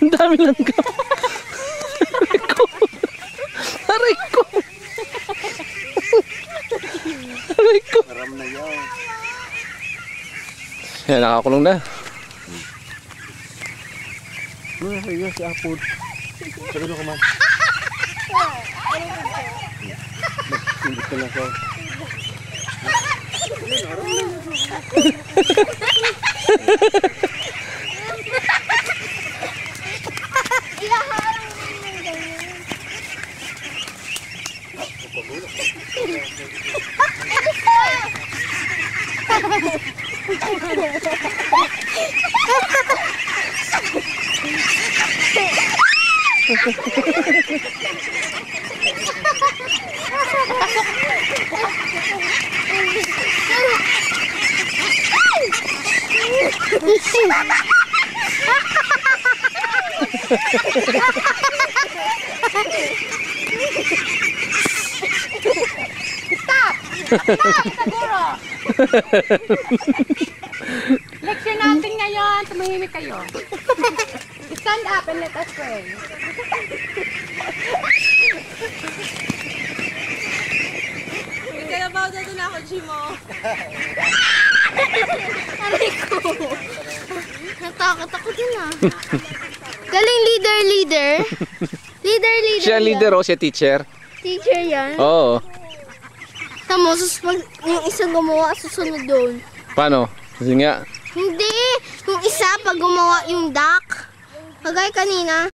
Ang dami langgam. Aray ko. Aray ko. Aray ko. Maram na yan. Yan, nakakulong na. Ayun si Apod. Sabi ko man. Nagsimbit ka lang ko. Stop! Siguro! Lecture natin ngayon. Tumahimik kayo. Stand up and let us pray. Kaya ba dito na ako, Jimo? Aray ko. Natakot ako din ah. Galing leader. Leader. Siya leader o, siya teacher. Teacher yan. Oo. Tamo, pag yung isa gumawa, susunod doon. Paano? Kasi nga. Hindi! Yung isa, pag gumawa yung duck, kagaya kanina,